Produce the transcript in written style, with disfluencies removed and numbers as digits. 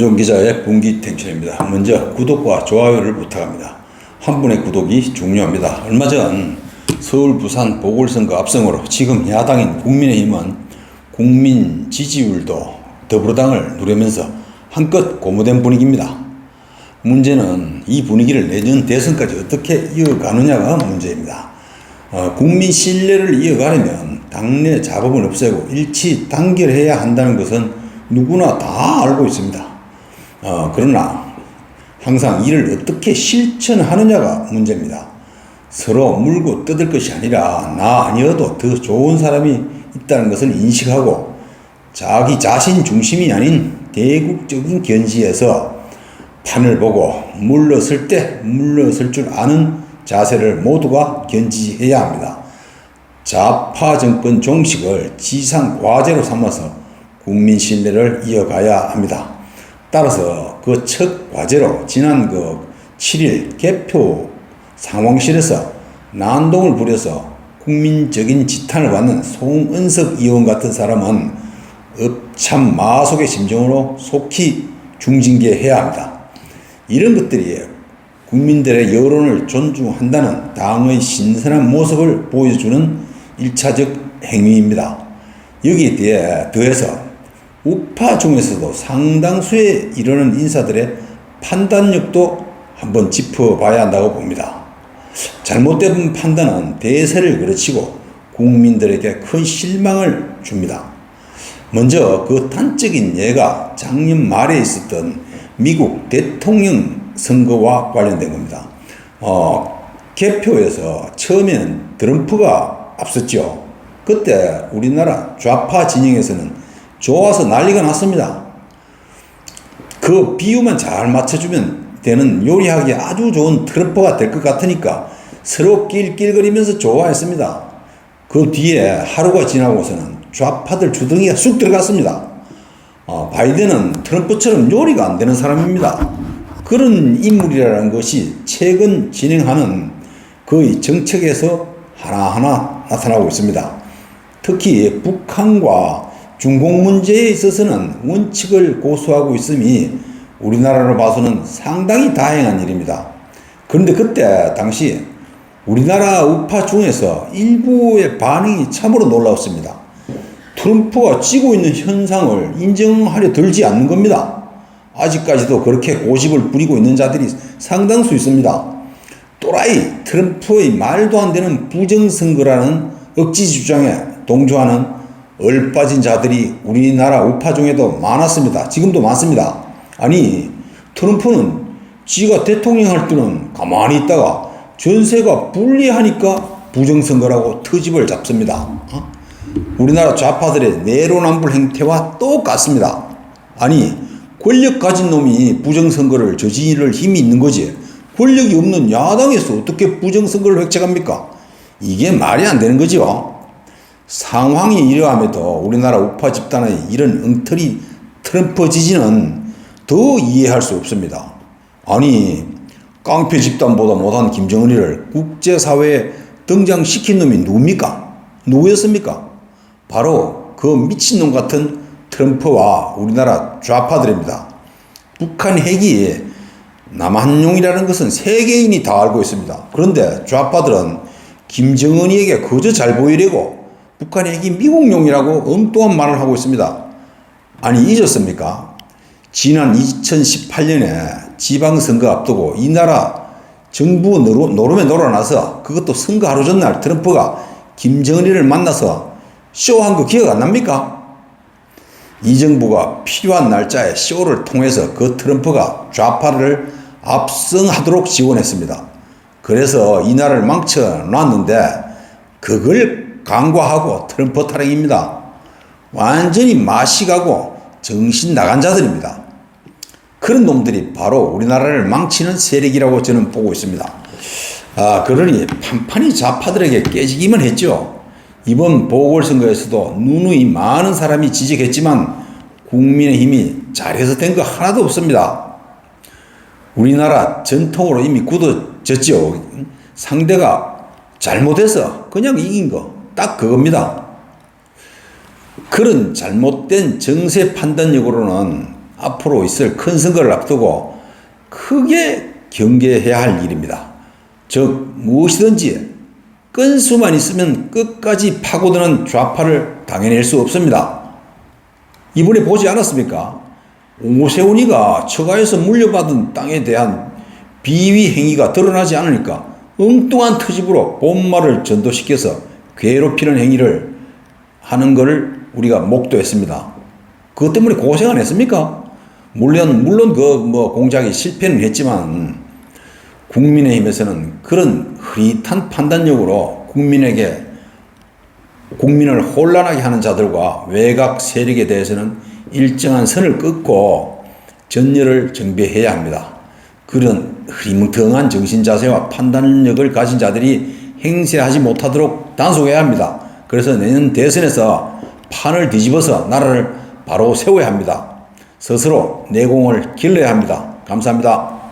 김종훈 기자의 분기탱천입니다. 먼저 구독과 좋아요를 부탁합니다. 한 분의 구독이 중요합니다. 얼마 전 서울 부산 보궐선거 압승으로 지금 야당인 국민의힘은 국민 지지율도 더불어당을 누르면서 한껏 고무된 분위기입니다. 문제는 이 분위기를 내년 대선까지 어떻게 이어가느냐가 문제입니다. 국민 신뢰를 이어가려면 당내 잡음을 없애고 일치 단결해야 한다는 것은 누구나 다 알고 있습니다. 그러나 항상 이를 어떻게 실천하느냐가 문제입니다. 서로 물고 뜯을 것이 아니라 나 아니어도 더 좋은 사람이 있다는 것을 인식하고 자기 자신 중심이 아닌 대국적인 견지에서 판을 보고 물러설 때 물러설 줄 아는 자세를 모두가 견지해야 합니다. 좌파 정권 종식을 지상 과제로 삼아서 국민 신뢰를 이어가야 합니다. 따라서 그 첫 과제로 지난 7일 개표 상황실에서 난동을 부려서 국민적인 지탄을 받는 송은석 의원 같은 사람은 업참 마속의 심정으로 속히 중징계해야 합니다. 이런 것들이 국민들의 여론을 존중한다는 당의 신선한 모습을 보여주는 1차적 행위입니다. 여기에 더해서 우파 중에서도 상당수에 이르는 인사들의 판단력도 한번 짚어봐야 한다고 봅니다. 잘못된 판단은 대세를 그르치고 국민들에게 큰 실망을 줍니다. 먼저 그 단적인 예가 작년 말에 있었던 미국 대통령 선거와 관련된 겁니다. 개표에서 처음에는 트럼프가 앞섰죠. 그때 우리나라 좌파 진영에서는 좋아서 난리가 났습니다. 그 비유만 잘 맞춰주면 되는 요리하기 아주 좋은 트럼프가 될 것 같으니까 서로 낄낄거리면서 좋아했습니다. 그 뒤에 하루가 지나고서는 좌파들 주둥이가 쑥 들어갔습니다. 바이든은 트럼프처럼 요리가 안 되는 사람입니다. 그런 인물이라는 것이 최근 진행하는 그의 정책에서 하나하나 나타나고 있습니다. 특히 북한과 중국 문제에 있어서는 원칙을 고수하고 있음이 우리나라로 봐서는 상당히 다행한 일입니다. 그런데 그때 당시 우리나라 우파 중에서 일부의 반응이 참으로 놀라웠습니다. 트럼프가 찌고 있는 현상을 인정하려 들지 않는 겁니다. 아직까지도 그렇게 고집을 부리고 있는 자들이 상당수 있습니다. 또라이 트럼프의 말도 안 되는 부정선거라는 억지 주장에 동조하는 얼빠진 자들이 우리나라 우파 중에도 많았습니다. 지금도 많습니다. 아니, 트럼프는 지가 대통령 할 때는 가만히 있다가 전세가 불리하니까 부정선거라고 트집을 잡습니다. 우리나라 좌파들의 내로남불 행태와 똑같습니다. 아니, 권력 가진 놈이 부정선거를 저지를 힘이 있는 거지. 권력이 없는 야당에서 어떻게 부정선거를 획책합니까? 이게 말이 안 되는 거죠. 상황이 이러함에도 우리나라 우파 집단의 이런 엉터리 트럼프 지지는 더 이해할 수 없습니다. 아니, 깡패 집단보다 못한 김정은이를 국제사회에 등장시킨 놈이 누굽니까? 누구였습니까? 바로 그 미친놈 같은 트럼프와 우리나라 좌파들입니다. 북한 핵이 남한용이라는 것은 세계인이 다 알고 있습니다. 그런데 좌파들은 김정은이에게 그저 잘 보이려고 북한 핵이 미국용이라고 엉뚱한 말을 하고 있습니다. 아니, 잊었습니까? 지난 2018년에 지방선거 앞두고 이 나라 정부 노름에 놀아나서 그것도 선거 하루 전날 트럼프가 김정은이를 만나서 쇼한 거 기억 안 납니까? 이 정부가 필요한 날짜에 쇼를 통해서 그 트럼프가 좌파를 압승하도록 지원했습니다. 그래서 이 나라를 망쳐놨는데 그걸 간과하고 트럼프 타령입니다. 완전히 마시가고 정신 나간 자들입니다. 그런 놈들이 바로 우리나라를 망치는 세력이라고 저는 보고 있습니다. 그러니 판판이 좌파들에게 깨지기만 했죠. 이번 보궐선거에서도 누누이 많은 사람이 지적했지만 국민의힘이 잘해서 된 거 하나도 없습니다. 우리나라 전통으로 이미 굳어졌죠. 상대가 잘못해서 그냥 이긴 거 딱 그겁니다. 그런 잘못된 정세 판단력으로는 앞으로 있을 큰 선거를 앞두고 크게 경계해야 할 일입니다. 즉 무엇이든지 건수만 있으면 끝까지 파고드는 좌파를 당해낼 수 없습니다. 이번에 보지 않았습니까? 오세훈이가 처가에서 물려받은 땅에 대한 비위 행위가 드러나지 않으니까 엉뚱한 트집으로 본말을 전도시켜서 괴롭히는 행위를 하는 것을 우리가 목도했습니다. 그것 때문에 고생 안 했습니까? 물론 공작이 실패는 했지만 국민의힘에서는 그런 흐릿한 판단력으로 국민을 혼란하게 하는 자들과 외곽 세력에 대해서는 일정한 선을 끊고 전열을 정비해야 합니다. 그런 흐리멍텅한 정신자세와 판단력을 가진 자들이 행세하지 못하도록 단속해야 합니다. 그래서 내년 대선에서 판을 뒤집어서 나라를 바로 세워야 합니다. 스스로 내공을 길러야 합니다. 감사합니다.